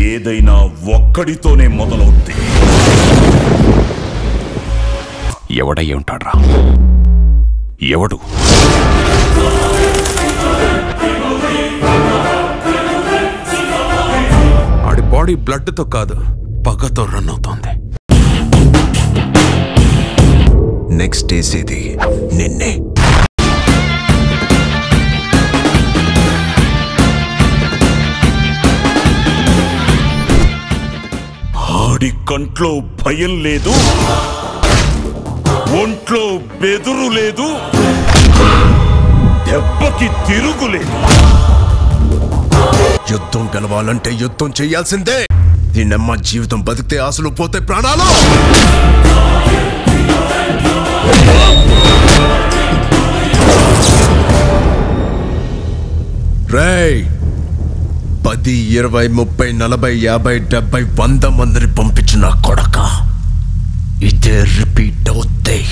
ఏదైనా ఒక్కడితోనే మొదలవుద్ది. ఎవడై ఉంటాడ్రా? ఎవడు? ఆడి బాడీ బ్లడ్తో కాదు, పగతో రన్ అవుతోంది. నెక్స్ట్ వేసేది నిన్నే. ఆడి కంట్లో భయం లేదు, ఒంట్లో బెదురు లేదు, దెబ్బకి తిరుగులేదు. యుద్ధం గెలవాలంటే యుద్ధం చెయ్యాల్సిందే. దీనమ్మ జీవితం బతికితే ఆశలు పోతే ప్రాణాలు. రేయ్, 10, 20, 30, 40, 50, 70, 100 మందిని పంపించిన కొడక ఇదే రిపీట్ అవుతాయి.